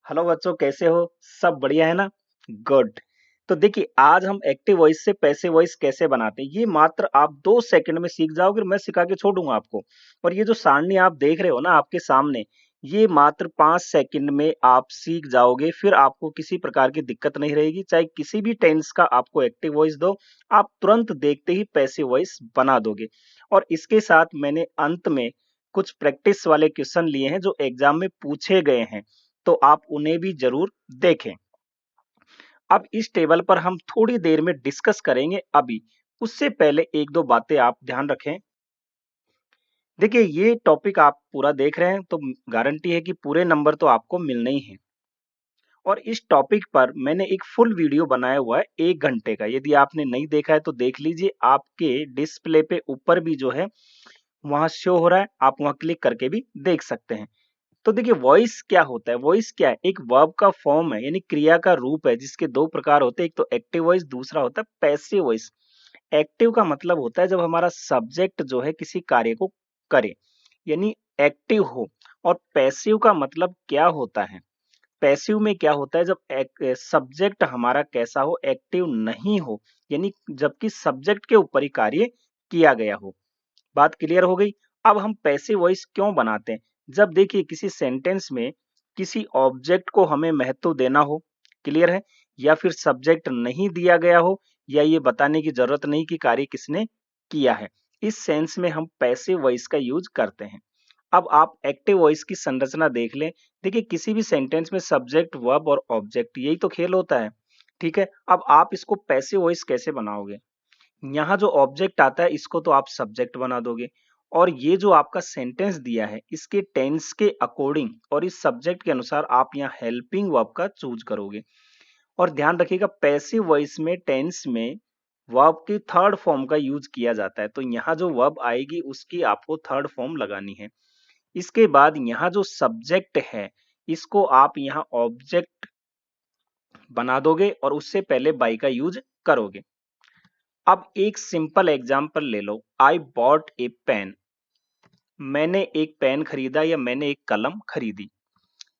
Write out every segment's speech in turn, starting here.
Hello बच्चों, कैसे हो? सब बढ़िया है ना? गुड। तो देखिए, आज हम एक्टिव वॉइस से पैसिव वॉइस कैसे बनाते हैं ये मात्र आप 2 सेकंड में सीख जाओगे। मैं सिखा के छोड़ दूंगा आपको। और ये जो सारणी आप देख रहे हो ना आपके सामने, ये मात्र 5 सेकंड में आप सीख जाओगे। फिर आपको किसी प्रकार की दिक्कत नहीं रहेगी। चाहे किसी भी टेंस का आपको एक्टिव वॉइस दो, आप तुरंत देखते ही पैसिव वॉइस बना दोगे। और इसके साथ मैंने अंत में कुछ प्रैक्टिस वाले क्वेश्चन लिए हैं जो एग्जाम में पूछे गए हैं, तो आप उन्हें भी जरूर देखें। अब इस टेबल पर हम थोड़ी देर में डिस्कस करेंगे। अभी उससे पहले एक दो बातें आप ध्यान रखें। देखिए, ये टॉपिक आप पूरा देख रहे हैं तो गारंटी है कि पूरे नंबर तो आपको मिलने ही हैं। और इस टॉपिक पर मैंने एक फुल वीडियो बनाया हुआ है 1 घंटे का। यदि आपने नहीं देखा है तो देख लीजिए। आपके डिस्प्ले पे ऊपर भी जो है वहां शो हो रहा है, आप वहां क्लिक करके भी देख सकते हैं। तो देखिए, वॉइस क्या होता है? वॉइस क्या है? एक वर्ब का फॉर्म है, यानी क्रिया का रूप है, जिसके दो प्रकार होते हैं। एक तो एक्टिव वॉइस, दूसरा होता है पैसिव वॉइस। एक्टिव का मतलब होता है जब हमारा सब्जेक्ट जो है किसी कार्य को करे, यानी एक्टिव हो। और पैसिव का मतलब क्या होता है? पैसिव में क्या होता है? जब सब्जेक्ट हमारा कैसा हो, एक्टिव नहीं हो, यानी जबकि सब्जेक्ट के ऊपर ही कार्य किया गया हो। बात क्लियर हो गई? अब हम पैसिव वॉइस क्यों बनाते हैं? जब देखिए किसी सेंटेंस में किसी ऑब्जेक्ट को हमें महत्व देना हो, क्लियर है, या फिर सब्जेक्ट नहीं दिया गया हो, या ये बताने की जरूरत नहीं कि कार्य किसने किया है, इस सेंस में हम पैसिव वॉइस का यूज करते हैं। अब आप एक्टिव वॉइस की संरचना देख लें। देखिए, किसी भी सेंटेंस में सब्जेक्ट, वर्ब और ऑब्जेक्ट, यही तो खेल होता है। ठीक है, अब आप इसको पैसिव वॉइस कैसे बनाओगे? यहाँ जो ऑब्जेक्ट आता है इसको तो आप सब्जेक्ट बना दोगे, और ये जो आपका सेंटेंस दिया है इसके टेंस के अकॉर्डिंग और इस सब्जेक्ट के अनुसार आप यहाँ हेल्पिंग वर्ब का चूज करोगे। और ध्यान रखिएगा, पैसिव वॉइस में टेंस में वर्ब की थर्ड फॉर्म का यूज किया जाता है। तो यहाँ जो वर्ब आएगी उसकी आपको थर्ड फॉर्म लगानी है। इसके बाद यहाँ जो सब्जेक्ट है इसको आप यहाँ ऑब्जेक्ट बना दोगे और उससे पहले बाई का यूज करोगे। अब एक सिंपल एग्जांपल ले लो। आई बॉट ए पेन। मैंने एक पेन खरीदा या मैंने एक कलम खरीदी।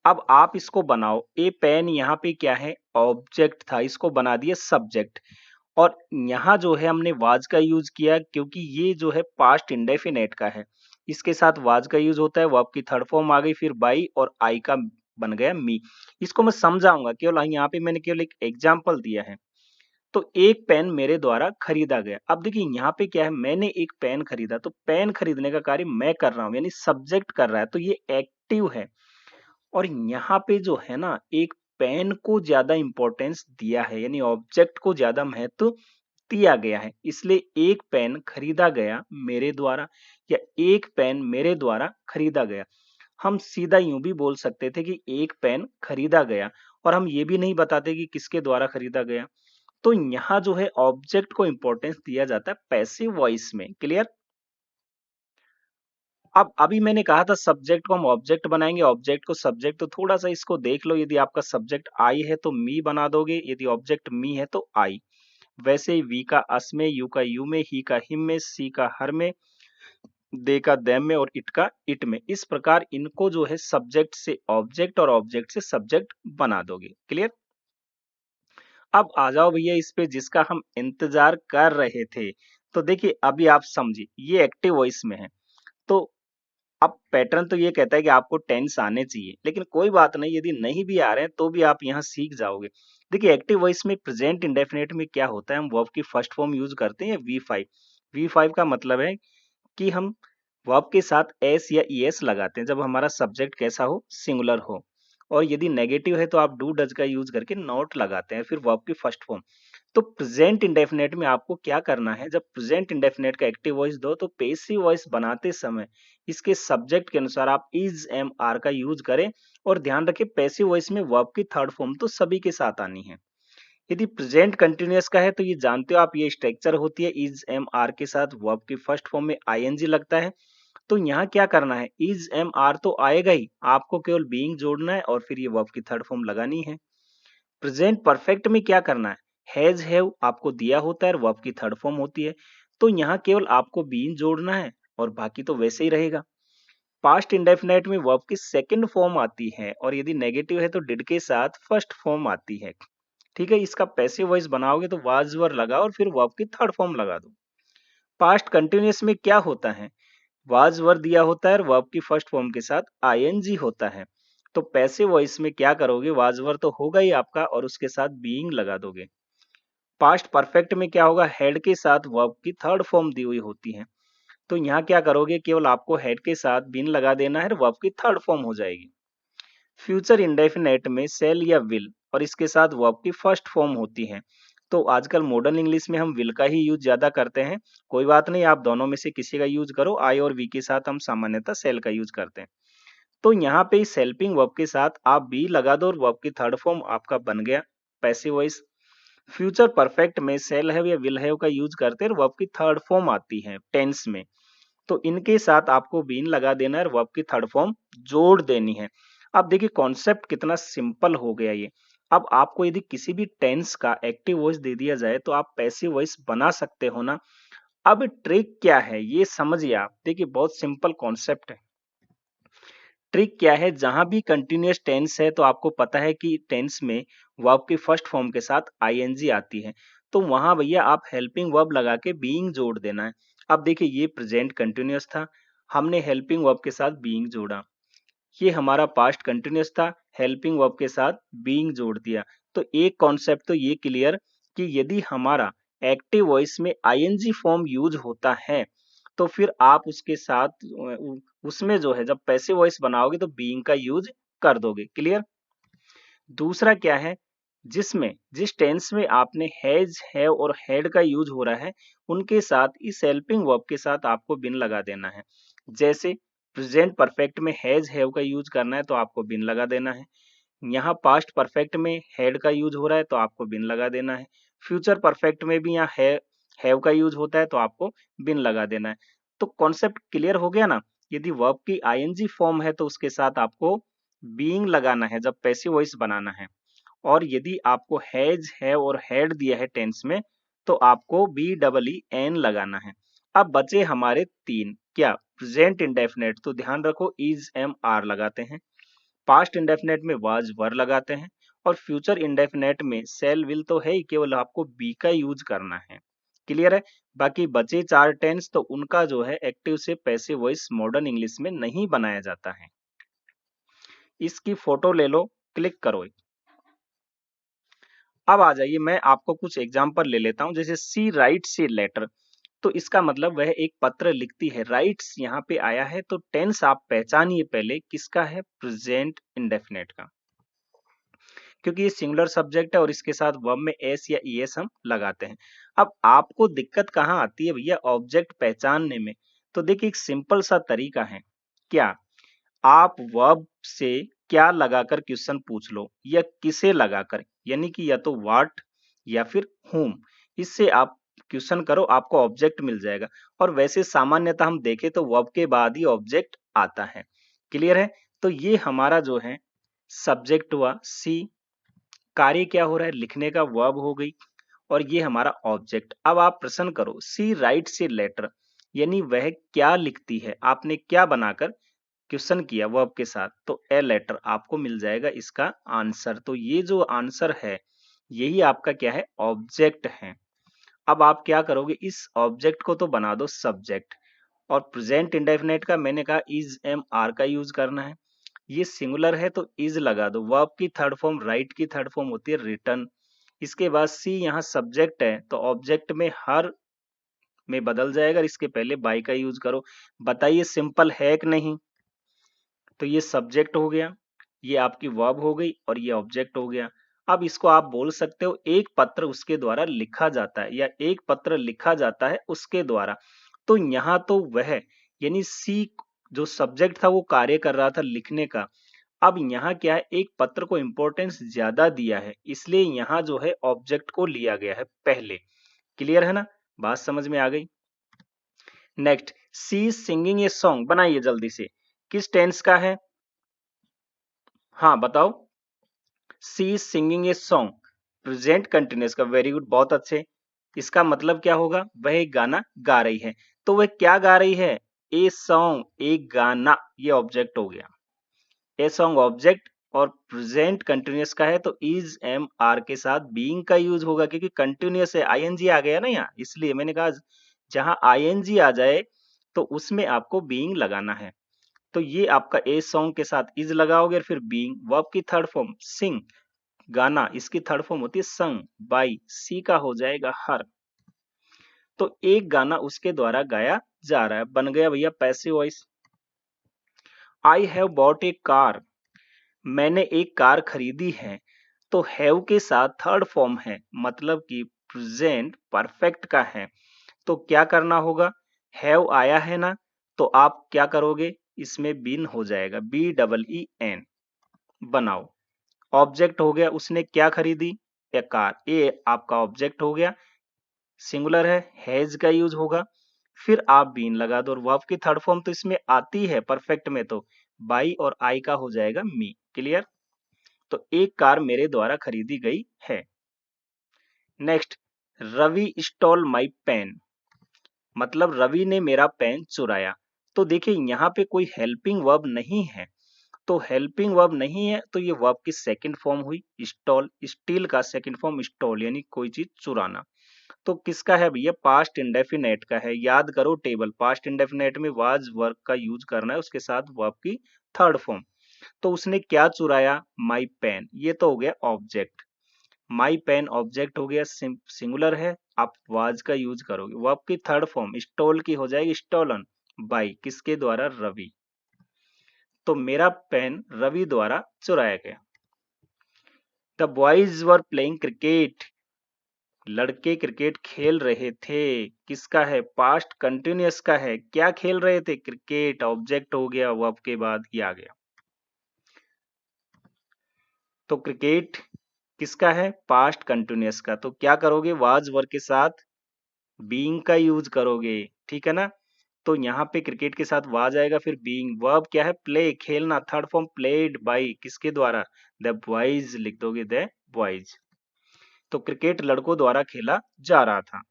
अब आप इसको बनाओ। ए पेन यहाँ पे क्या है? ऑब्जेक्ट था, इसको बना दिया सब्जेक्ट। और यहाँ जो है हमने वाज का यूज किया क्योंकि ये जो है पास्ट इंडेफिनेट का है। इसके साथ वाज का यूज होता है, वर्ब की थर्ड फॉर्म आ गई, फिर बाई और आई का बन गया मी। इसको मैं समझाऊंगा, केवल यहाँ पे मैंने केवल एक एग्जाम्पल दिया है। तो एक पेन मेरे द्वारा खरीदा गया। अब देखिए यहाँ पे क्या है, मैंने एक पेन खरीदा, तो पेन खरीदने का कार्य मैं कर रहा हूँ, यानी सब्जेक्ट कर रहा है, तो ये एक्टिव है। और यहाँ पे जो है ना, एक पेन को ज्यादा इंपॉर्टेंस दिया है, यानी ऑब्जेक्ट को ज्यादा महत्व दिया गया है, इसलिए एक पेन खरीदा गया मेरे द्वारा, या एक पेन मेरे द्वारा खरीदा गया। हम सीधा यूं भी बोल सकते थे कि एक पेन खरीदा गया, और हम ये भी नहीं बताते कि किसके द्वारा खरीदा गया। तो यहाँ जो है ऑब्जेक्ट को इंपॉर्टेंस दिया जाता है पैसिव वॉइस में। क्लियर? अब अभी मैंने कहा था सब्जेक्ट को हम ऑब्जेक्ट बनाएंगे, ऑब्जेक्ट को सब्जेक्ट। तो थोड़ा सा इसको देख लो। यदि आपका सब्जेक्ट आई है तो मी बना दोगे, यदि ऑब्जेक्ट मी है तो आई। वैसे ही वी का अस में, यू का यू में, ही का हिम में, सी का हर में, दे का देम में और इट का इट में। इस प्रकार इनको जो है सब्जेक्ट से ऑब्जेक्ट और ऑब्जेक्ट से सब्जेक्ट बना दोगे। क्लियर? अब आ जाओ भैया इस पे जिसका हम इंतजार कर रहे थे। तो देखिए, अभी आप समझिए, ये एक्टिव वॉइस में है। तो अब पैटर्न तो ये कहता है कि आपको टेंस आने चाहिए, लेकिन कोई बात नहीं, यदि नहीं भी आ रहे हैं तो भी आप यहाँ सीख जाओगे। देखिए, एक्टिव वॉइस में प्रेजेंट इंडेफिनिट में क्या होता है, हम वर्ब की फर्स्ट फॉर्म यूज करते हैं वी फाइव। वी फाइव का मतलब है कि हम वर्ब के साथ एस या ईएस लगाते हैं जब हमारा सब्जेक्ट कैसा हो, सिंगुलर हो। और यदि नेगेटिव है तो आप डू डज का यूज करके नॉट लगाते हैं, फिर वर्ब की फर्स्ट फॉर्म। तो प्रेजेंट इंडेफिनेट में आपको क्या करना है, जब प्रेजेंट इंडेफिनेट का एक्टिव वॉइस दो तो पैसिव वॉइस बनाते समय इसके सब्जेक्ट के अनुसार आप इज एम आर का यूज करें। और ध्यान रखें, पैसिव वॉइस में वर्ब की थर्ड फॉर्म तो सभी के साथ आनी है। यदि प्रेजेंट कंटिन्यूअस का है तो ये जानते हो आप, ये स्ट्रक्चर होती है, इज एम आर के साथ वर्ब की फर्स्ट फॉर्म में आईएनजी लगता है। तो यहाँ क्या करना है, इज एम आर तो आएगा ही, आपको केवल बीइंग जोड़ना है और फिर ये वर्ब की थर्ड फॉर्म लगानी है। प्रेजेंट परफेक्ट में क्या करना है, हैज हैव आपको दिया होता है और वर्ब की थर्ड फॉर्म होती है। तो यहाँ केवल आपको बीइंग जोड़ना है और बाकी तो वैसे ही रहेगा। पास्ट इंडेफिनेट में वर्ब की सेकंड फॉर्म आती है और यदि नेगेटिव है तो डिड के साथ फर्स्ट फॉर्म आती है। ठीक है, इसका पैसिव वॉइस बनाओगे तो वाज वर लगाओ और फिर वर्ब की थर्ड फॉर्म लगा दो। पास्ट कंटिन्यूअस में क्या होता है, वाज वर दिया होता है और वर्ब की फर्स्ट फॉर्म के साथ आईएनजी होता है। तो पैसिव वॉइस में क्या करोगे, वाज वर तो होगा ही आपका और उसके साथ बीइंग लगा दोगे। पास्ट परफेक्ट में क्या होगा, हेड के साथ वर्ब की थर्ड फॉर्म दी हुई होती है। तो यहाँ क्या करोगे, केवल आपको हेड के साथ बीन लगा देना है, वर्ब की थर्ड फॉर्म हो जाएगी। फ्यूचर इंडेफिनेट में सेल या विल और इसके साथ वर्ब की फर्स्ट फॉर्म होती है। तो आजकल मॉडर्न इंग्लिश में हम विल का ही यूज ज्यादा करते हैं। कोई बात नहीं, आप दोनों में से किसी का यूज करो। आई और वी के साथ हम सामान्यतः सेल का यूज करते हैं। तो यहाँ पे इस हेल्पिंग वर्ब के साथ आप बी लगा दो और वर्ब की थर्ड फॉर्म आपका बन गया पैसिव वॉइस। फ्यूचर परफेक्ट में सेल हैव या विल हैव का यूज करते हैं, वर्ब की थर्ड फॉर्म आती है टेंस में। तो इनके साथ आपको बीन लगा देना है, वर्ब की थर्ड फॉर्म जोड़ देनी है। अब देखिए कॉन्सेप्ट कितना सिंपल हो गया ये। अब आपको यदि किसी भी टेंस का एक्टिव वॉइस दे दिया जाए तो आप पैसिव वॉइस बना सकते हो ना। अब ट्रिक क्या है ये समझिए आप, देखिए बहुत सिंपल कॉन्सेप्ट है। ट्रिक क्या है, जहां भी कंटिन्यूअस टेंस है तो आपको पता है कि टेंस में वर्ब की फर्स्ट फॉर्म के साथ आईएनजी आती है। तो वहां भैया आप हेल्पिंग वर्ब लगा के बीइंग जोड़ देना है। अब देखिए ये प्रेजेंट कंटिन्यूअस था, हमने हेल्पिंग वर्ब के साथ बीइंग जोड़ा। ये हमारा पास्ट कंटिन्यूअस था, हेल्पिंग वर्ब के साथ बीइंग जोड़ दिया। तो एक कॉन्सेप्ट तो ये क्लियर कि यदि हमारा एक्टिव वॉइस में आईएनजी फॉर्म यूज होता है तो फिर आप उसके साथ उसमें जो है जब पैसिव वॉइस बनाओगे तो बीइंग का यूज कर दोगे। क्लियर। दूसरा क्या है, जिसमें जिस टेंस में आपने हैज हैव और हैड का यूज हो रहा है उनके साथ इस हेल्पिंग वर्ब के साथ आपको बिन लगा देना है। जैसे प्रेजेंट परफेक्ट में हैज हैव का यूज करना है तो आपको बिन लगा देना है। यहाँ पास्ट परफेक्ट में हैड का यूज हो रहा है तो आपको बिन लगा देना है। फ्यूचर परफेक्ट में भी यहाँ हैव का यूज होता है तो आपको बिन लगा देना है। तो कॉन्सेप्ट क्लियर हो गया ना। यदि वर्ब की आईएनजी फॉर्म है तो उसके साथ आपको बीइंग लगाना है जब पैसिव वॉइस बनाना है। और यदि आपको हैज हैव और हैड दिया है टेंस में तो आपको बी डबल ई एन लगाना है। अब बचे हमारे तीन, क्या प्रेजेंट इंडेफिनेट, तो ध्यान रखो इज एम आर लगाते हैं। पास्ट इंडेफिनेट में वाज वर लगाते हैं और फ्यूचर इंडेफिनेट में सेल विल तो है ही, केवल आपको बी का यूज करना है। क्लियर है। बाकी बचे चार टेंस तो उनका जो है एक्टिव से पैसिव वॉइस मॉडर्न इंग्लिश में नहीं बनाया जाता है। इसकी फोटो ले लो, क्लिक करो। अब आ जाइए, मैं आपको कुछ एग्जांपल ले लेता हूं। जैसे सी राइट्स ए लेटर, तो इसका मतलब वह एक पत्र लिखती है। राइट्स यहाँ पे आया है तो टेंस आप पहचानिए पहले किसका है, प्रेजेंट इंडेफिनेट का, क्योंकि ये सिंगुलर सब्जेक्ट है और इसके साथ वर्ब में एस या ईएस हम लगाते हैं। अब आपको दिक्कत कहाँ आती है भैया, ऑब्जेक्ट पहचानने में। तो देखिए एक सिंपल सा तरीका है, क्या आप वर्ब से क्या लगाकर क्वेश्चन पूछ लो या किसे लगाकर, यानी कि या तो व्हाट या फिर whom, इससे आप क्वेश्चन करो आपको ऑब्जेक्ट मिल जाएगा। और वैसे सामान्यतः हम देखें तो वर्ब के बाद ही ऑब्जेक्ट आता है। क्लियर है। तो ये हमारा जो है सब्जेक्ट हुआ सी, कार्य क्या हो रहा है, लिखने का, वर्ब हो गई, और ये हमारा ऑब्जेक्ट। अब आप प्रश्न करो सी राइट्स ए लेटर, यानी वह क्या लिखती है, आपने क्या बनाकर क्वेश्चन किया वर्ब के साथ, तो ए लेटर आपको मिल जाएगा इसका आंसर। तो ये जो आंसर है यही आपका क्या है, ऑब्जेक्ट है। अब आप क्या करोगे, इस ऑब्जेक्ट को तो बना दो सब्जेक्ट, और प्रेजेंट इंडेफिनेट का मैंने कहा इज एम आर का यूज करना है। ये सिंगुलर है तो इज लगा दो। वर्ब की थर्ड फॉर्म, राइट की थर्ड फॉर्म होती है रिटर्न। इसके बाद सी यहाँ सब्जेक्ट है तो ऑब्जेक्ट में हर में बदल जाएगा, इसके पहले बाई का यूज करो। बताइए सिंपल है कि नहीं। तो ये सब्जेक्ट हो गया, ये आपकी वर्ब हो गई और ये ऑब्जेक्ट हो गया। अब इसको आप बोल सकते हो एक पत्र उसके द्वारा लिखा जाता है या एक पत्र लिखा जाता है उसके द्वारा। तो यहाँ तो वह यानी सी जो सब्जेक्ट था वो कार्य कर रहा था लिखने का। अब यहाँ क्या है, एक पत्र को इंपॉर्टेंस ज्यादा दिया है इसलिए यहाँ जो है ऑब्जेक्ट को लिया गया है पहले। क्लियर है ना, बात समझ में आ गई। Next, she singing a song, बनाइए जल्दी से, किस टेंस का है, हाँ बताओ। She singing a song, present continuous का, वेरी गुड, बहुत अच्छे। इसका मतलब क्या होगा, वह एक गाना गा रही है। तो वह क्या गा रही है, ए सॉन्ग, एक गाना, ये ऑब्जेक्ट हो गया। ए सॉन्ग ऑब्जेक्ट और प्रेजेंट कंटिन्यूअस का है तो इज एम आर के साथ बीइंग का यूज होगा, क्योंकि कंटिन्यूअस है, आईएनजी आ गया ना यहाँ, इसलिए मैंने कहा जहां आईएनजी आ जाए तो उसमें आपको बीइंग लगाना है। तो ये आपका ए सॉन्ग के साथ इज लगाओगे और फिर बीइंग, वर्ब की थर्ड फॉर्म सिंग, गाना, इसकी थर्ड फॉर्म होती है संग, बाई, सी का हो जाएगा हर। तो एक गाना उसके द्वारा गाया जा रहा है, बन गया भैया passive voice. I have bought A car, मैंने एक कार खरीदी है, तो हैव के साथ थर्ड फॉर्म है, मतलब कि प्रेजेंट परफेक्ट का है। तो क्या करना होगा, हैव आया है ना, तो आप क्या करोगे, इसमें बीन हो जाएगा, बी डबल ई एन, बनाओ। ऑब्जेक्ट हो गया, उसने क्या खरीदी, ए कार, ए आपका ऑब्जेक्ट हो गया, सिंगुलर है, हैज का यूज होगा, फिर आप बीन लगा दो, और वर्ब की थर्ड फॉर्म तो इसमें आती है परफेक्ट में, तो बाई और आई का हो जाएगा मी। क्लियर। तो एक कार मेरे द्वारा खरीदी गई है। Next, Ravi stall my pen, मतलब रवि ने मेरा पेन चुराया। तो देखिए यहाँ पे कोई हेल्पिंग वर्ब नहीं है, तो हेल्पिंग वर्ब नहीं है तो ये वर्ब की सेकंड फॉर्म हुई स्टॉल, स्टील का सेकंड फॉर्म स्टॉल, यानी कोई चीज चुराना। तो किसका है भैया, पास्ट इंडेफिनेट का है। याद करो टेबल, पास्ट इंडेफिनेट में वाज वर्ब का यूज करना है, उसके साथ वर्ब की थर्ड फॉर्म। तो उसने क्या चुराया, माई पेन, ये तो हो गया ऑब्जेक्ट। माई पेन ऑब्जेक्ट हो गया, सिंगुलर है, आप वाज का यूज करोगे। वर्ब की थर्ड फॉर्म स्टोल की हो जाएगी स्टोलन, बाई, किसके द्वारा, रवि। तो मेरा पेन रवि द्वारा चुराया गया। The boys were playing cricket, लड़के क्रिकेट खेल रहे थे, किसका है, पास्ट कंटिन्यूअस का है, क्या खेल रहे थे, क्रिकेट, ऑब्जेक्ट हो गया, वर्ब के बाद ही आ गया। तो क्रिकेट किसका है, पास्ट कंटिन्यूअस का, तो क्या करोगे, वाज वर्ब के साथ बीइंग का यूज करोगे, ठीक है ना। तो यहाँ पे क्रिकेट के साथ वाज आएगा, फिर बीइंग, वर्ब क्या है, प्ले, खेलना, थर्ड फॉर्म प्लेड बाई, किसके द्वारा, द बॉयज लिख दोगे, द बॉयज। तो क्रिकेट लड़कों द्वारा खेला जा रहा था।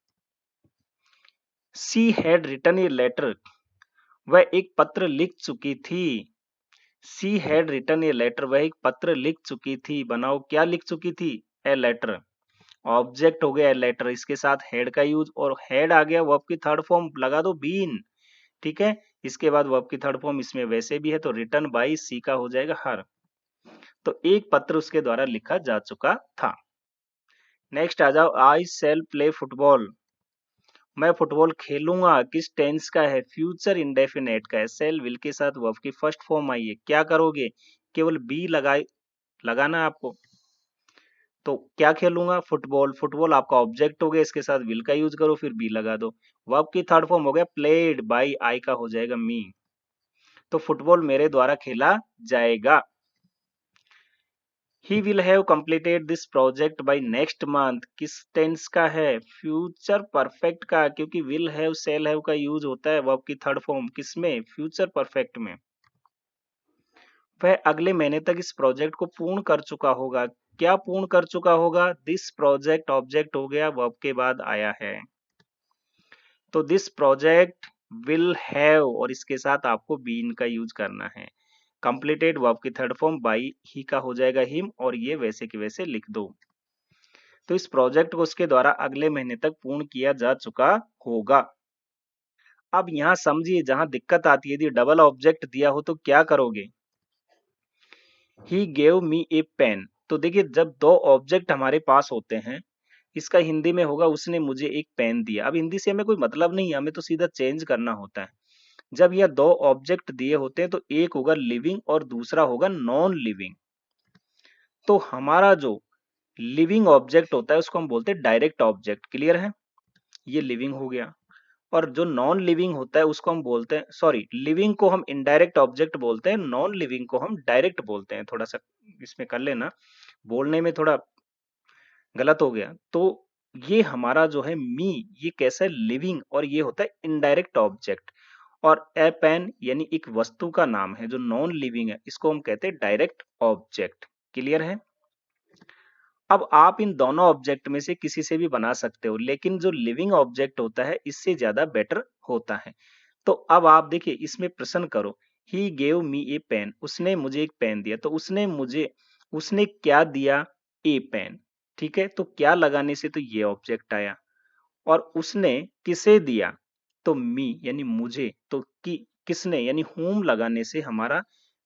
She had written a letter, वह एक पत्र लिख चुकी थी। She had written a letter, वह एक पत्र लिख चुकी थी, बनाओ क्या लिख चुकी थी, ए लेटर, ऑब्जेक्ट हो गया ए लेटर, इसके साथ हेड का यूज, और हेड आ गया, वर्ब की थर्ड फॉर्म लगा दो बीन, ठीक है। इसके बाद वर्ब की थर्ड फॉर्म इसमें वैसे भी है, तो रिटन बाई, सी का हो जाएगा हर। तो एक पत्र उसके द्वारा लिखा जा चुका था। नेक्स्ट आ जाओ, आई सेल प्ले फुटबॉल, मैं फुटबॉल खेलूंगा, किस टेंस का है, फ्यूचर इंडेफिनेट का है, सेल विल के साथ वर्ब की फर्स्ट फॉर्म आई है, क्या करोगे, केवल बी लगाना है आपको। तो क्या खेलूंगा, फुटबॉल, फुटबॉल आपका ऑब्जेक्ट हो गया, इसके साथ विल का यूज करो, फिर बी लगा दो, वर्ब की थर्ड फॉर्म हो गया प्लेड बाई, आई का हो जाएगा मी। तो फुटबॉल मेरे द्वारा खेला जाएगा। He will have completed this project by next month, किस टेंस का है, फ्यूचर परफेक्ट का, क्योंकि विल हैव शैल हैव का यूज होता है वर्ब की थर्ड फॉर्म किसमें, फ्यूचर परफेक्ट में। वह अगले महीने तक इस प्रोजेक्ट को पूर्ण कर चुका होगा, क्या पूर्ण कर चुका होगा, दिस प्रोजेक्ट, ऑब्जेक्ट हो गया, वर्ब के बाद आया है, तो दिस प्रोजेक्ट विल हैव, और इसके साथ आपको बीन का यूज करना है। कंप्लीटेड वर्ब की थर्ड फॉर्म बाई, ही का हो जाएगा हिम, और ये वैसे के वैसे लिख दो। तो इस प्रोजेक्ट को उसके द्वारा अगले महीने तक पूर्ण किया जा चुका होगा। अब यहाँ समझिए जहां दिक्कत आती है, यदि डबल ऑब्जेक्ट दिया हो तो क्या करोगे, he gave me A pen, तो देखिए जब दो ऑब्जेक्ट हमारे पास होते हैं, इसका हिंदी में होगा उसने मुझे एक पेन दिया। अब हिंदी से हमें कोई मतलब नहीं है, हमें तो सीधा चेंज करना होता है। जब यह दो ऑब्जेक्ट दिए होते हैं तो एक होगा लिविंग और दूसरा होगा नॉन लिविंग। तो हमारा जो लिविंग ऑब्जेक्ट होता है उसको हम बोलते हैं डायरेक्ट ऑब्जेक्ट, क्लियर है, ये लिविंग हो गया। और जो नॉन लिविंग होता है उसको हम बोलते हैं, सॉरी, लिविंग को हम इनडायरेक्ट ऑब्जेक्ट बोलते हैं, नॉन लिविंग को हम डायरेक्ट बोलते हैं। थोड़ा सा इसमें कर लेना, बोलने में थोड़ा गलत हो गया। तो ये हमारा जो है मी, ये कैसा है, लिविंग, और ये होता है इनडायरेक्ट ऑब्जेक्ट। और ए पेन यानी एक वस्तु का नाम है जो नॉन लिविंग है, इसको हम कहते हैं डायरेक्ट ऑब्जेक्ट। क्लियर है। अब आप इन दोनों ऑब्जेक्ट में से किसी से भी बना सकते हो, लेकिन जो लिविंग ऑब्जेक्ट होता है इससे ज्यादा बेटर होता है। तो अब आप देखिए इसमें प्रश्न करो, he gave me A pen, उसने मुझे एक पेन दिया, तो उसने क्या दिया? ए पेन। ठीक है, तो क्या लगाने से तो ये ऑब्जेक्ट आया, और उसने किसे दिया? तो मी यानी मुझे, तो किसने यानी whom लगाने से हमारा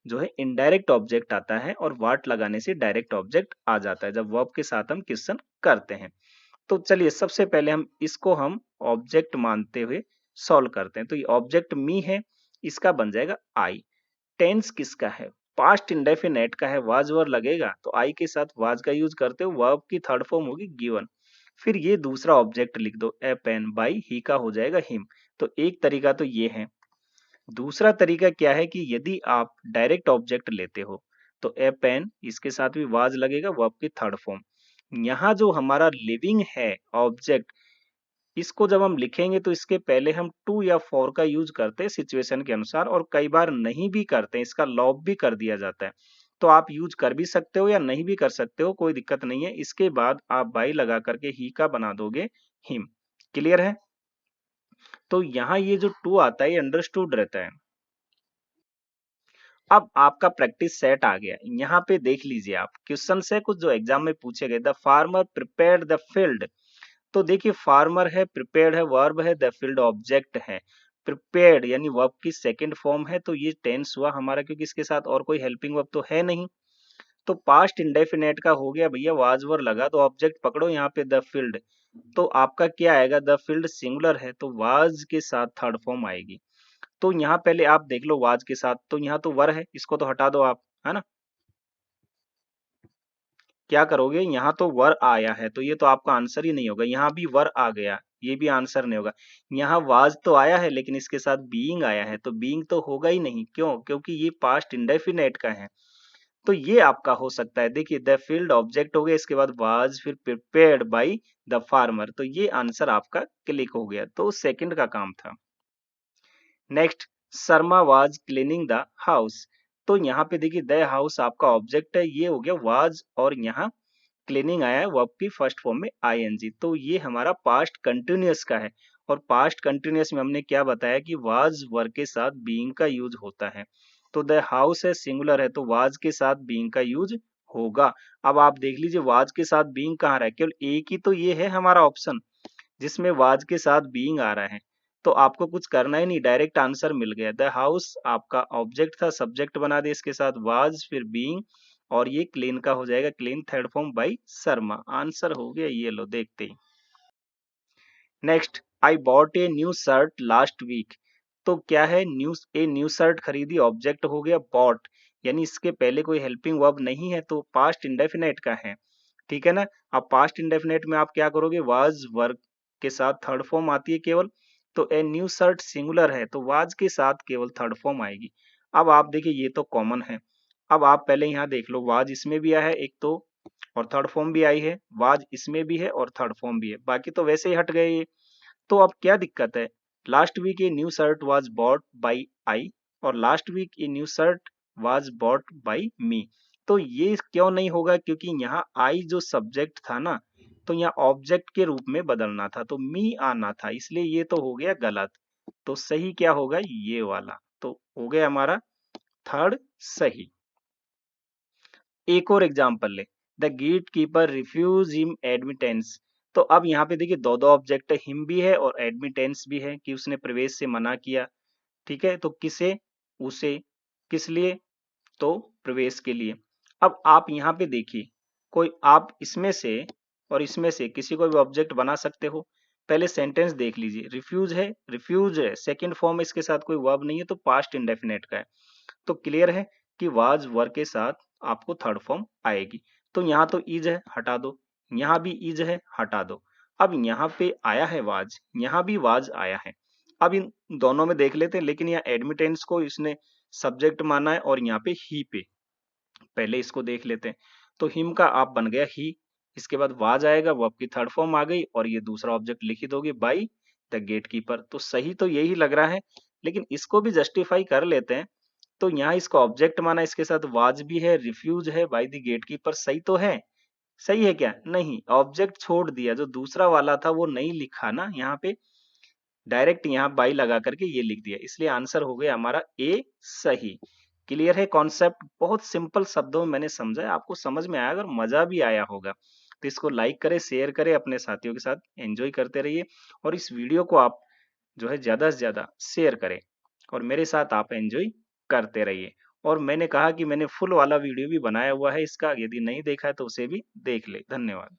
जो है इनडायरेक्ट ऑब्जेक्ट आता है, और व्हाट लगाने से डायरेक्ट ऑब्जेक्ट आ जाता है जब वर्ब के साथ हम क्वेश्चन करते हैं। तो चलिए सबसे पहले हम ऑब्जेक्ट मानते हुए सॉल्व करते हैं। तो ये ऑब्जेक्ट मी है, इसका बन जाएगा आई। टेंस किसका है? पास्ट इंडेफिनेट का है, वाज वर लगेगा तो आई के साथ वाज का यूज करते हो, वर्ब की थर्ड फॉर्म होगी गिवन। फिर ये दूसरा ऑब्जेक्ट लिख दो, ए पेन, बाई ही का हो जाएगा हिम। तो एक तरीका तो ये है। दूसरा तरीका क्या है कि यदि आप डायरेक्ट ऑब्जेक्ट लेते हो तो ए पेन, इसके साथ भी वाज लगेगा, वर्ब की थर्ड फॉर्म। यहाँ जो हमारा लिविंग है ऑब्जेक्ट, इसको जब हम लिखेंगे तो इसके पहले हम टू या फॉर का यूज करते हैं सिचुएशन के अनुसार, और कई बार नहीं भी करते हैं, इसका लॉप भी कर दिया जाता है। तो आप यूज कर भी सकते हो या नहीं भी कर सकते हो, कोई दिक्कत नहीं है। इसके बाद आप बाई लगा करके ही का बना दोगे हिम। क्लियर है? तो यहाँ ये जो टू आता है ये अंडरस्टूड रहता है। अब आपका प्रैक्टिस सेट आ गया। यहाँ पे देख लीजिए, आप क्वेश्चन से कुछ जो एग्जाम में पूछे गए, the farmer prepared the field. तो देखिए फार्मर है, प्रिपेयर्ड है, वर्ब है, द फील्ड ऑब्जेक्ट है। प्रिपेयर्ड यानी वर्ब की सेकंड फॉर्म है, तो ये टेंस हुआ हमारा, क्योंकि इसके साथ और कोई हेल्पिंग वर्ब तो है नहीं। तो पास्ट इंडेफिनेट का हो गया भैया, वाज वर लगा तो ऑब्जेक्ट पकड़ो यहाँ पे द फील्ड। तो आपका क्या आएगा? द फील्ड सिंगुलर है तो वाज के साथ थर्ड फॉर्म आएगी। तो यहाँ पहले आप देख लो वाज के साथ, तो यहाँ तो वर है, इसको तो हटा दो आप, है ना? क्या करोगे? यहाँ तो वर आया है तो ये तो आपका आंसर ही नहीं होगा। यहाँ भी वर आ गया, ये भी आंसर नहीं होगा। यहाँ वाज तो आया है लेकिन इसके साथ बीइंग आया है, तो बीइंग तो होगा ही नहीं। क्यों? क्योंकि ये पास्ट इंडेफिनेट का है। तो ये आपका हो सकता है। देखिए द फील्ड ऑब्जेक्ट हो गया, इसके बाद वाज, फिर प्रिपेयर्ड बाय द फार्मर, तो ये आंसर आपका क्लिक हो गया। तो सेकंड का काम था। Next, Sharma was cleaning the house. तो यहाँ पे देखिए द हाउस आपका ऑब्जेक्ट है, ये हो गया वाज, और यहाँ क्लीनिंग आया है वर्ब की फर्स्ट फॉर्म में आईएनजी। तो ये हमारा पास्ट कंटिन्यूअस का है, और पास्ट कंटिन्यूअस में हमने क्या बताया कि वाज वर्ब के साथ बीइंग का यूज होता है। तो द हाउस है, सिंगुलर है, तो वाज के साथ बीइंग का यूज होगा। अब आप देख लीजिए वाज के साथ बीइंग कहाँ रहा है, केवल एक ही तो ये है हमारा ऑप्शन जिसमें वाज के साथ बीइंग आ रहा है। तो आपको कुछ करना ही नहीं, डायरेक्ट आंसर मिल गया। द हाउस आपका ऑब्जेक्ट था, सब्जेक्ट बना दिया इसके साथ वाज, फिर बीइंग, और ये क्लीन का हो जाएगा clean, third form by Sharma. Answer हो गया, ये लो देखते ही। Next, I bought a new shirt last week. तो क्या है? न्यू शर्ट खरीदी, ऑब्जेक्ट हो गया बॉट, यानी इसके पहले कोई हेल्पिंग वर्ब नहीं है, तो पास्ट इंडेफिनेट का है। ठीक है ना? अब पास्ट इंडेफिनेट में आप क्या करोगे? वाज वर्ब के साथ थर्ड फॉर्म आती है केवल, तो ए न्यू शर्ट सिंगुलर है तो वाज के साथ केवल थर्ड फॉर्म आएगी। अब आप देखिए ये तो कॉमन है। अब आप पहले यहाँ देख लो, वाज इसमें भी आया है एक तो, और थर्ड फॉर्म भी आई है, वाज इसमें भी है और थर्ड फॉर्म भी है, बाकी तो वैसे ही हट गए ये। तो अब क्या दिक्कत है? Last week a new shirt was bought by I, और last week a new shirt was bought by me. तो ये क्यों नहीं होगा? क्योंकि यहाँ आई जो सब्जेक्ट था ना, तो यहाँ ऑब्जेक्ट के रूप में बदलना था, तो मी आना था, इसलिए ये तो हो गया गलत। तो सही क्या होगा? ये वाला। तो हो गया हमारा थर्ड सही। एक और एग्जाम्पल ले, the gatekeeper refuse him admittance. तो अब यहाँ पे देखिए दो दो ऑब्जेक्ट है, हिम भी है और एडमिटेंस भी है, कि उसने प्रवेश से मना किया। ठीक है, तो किसे? उसे। किस लिए? तो प्रवेश के लिए। अब आप यहाँ पे देखिए, कोई आप इसमें से और इसमें से किसी को भी ऑब्जेक्ट बना सकते हो। पहले सेंटेंस देख लीजिए, रिफ्यूज है, रिफ्यूज है, सेकंड फॉर्म, इसके साथ कोई वर्ब नहीं है तो पास्ट इंडेफिनेट का है। तो क्लियर है कि वाज वर्ब के साथ आपको थर्ड फॉर्म आएगी। तो यहाँ तो इज है, हटा दो, यहाँ भी इज है, हटा दो। अब यहाँ पे आया है वाज, यहाँ भी वाज आया है। अब इन दोनों में देख लेते हैं, लेकिन यहाँ एडमिटेंस को इसने सब्जेक्ट माना है और यहाँ पे ही पे, पहले इसको देख लेते हैं। तो हिम का आप बन गया ही, इसके बाद वाज आएगा, वर्ब की थर्ड फॉर्म आ गई, और ये दूसरा ऑब्जेक्ट लिख ही दोगे बाई द गेट कीपर। तो सही तो यही लग रहा है, लेकिन इसको भी जस्टिफाई कर लेते हैं। तो यहाँ इसको ऑब्जेक्ट माना, इसके साथ वाज भी है, रिफ्यूज है बाय द गेट कीपर, सही तो है? सही है क्या? नहीं, ऑब्जेक्ट छोड़ दिया, जो दूसरा वाला था वो नहीं लिखा ना यहाँ पे, डायरेक्ट यहाँ बाई लगा करके ये लिख दिया, इसलिए आंसर हो गया हमारा ए सही। क्लियर है कॉन्सेप्ट? बहुत सिंपल शब्दों में मैंने समझा, आपको समझ में आया और मजा भी आया होगा। तो इसको लाइक करें, शेयर करें, अपने साथियों के साथ एंजॉय करते रहिए और इस वीडियो को आप जो है ज्यादा से ज्यादा शेयर करें और मेरे साथ आप एंजॉय करते रहिए। और मैंने कहा कि मैंने फुल वाला वीडियो भी बनाया हुआ है इसका, यदि नहीं देखा है तो उसे भी देख ले। धन्यवाद।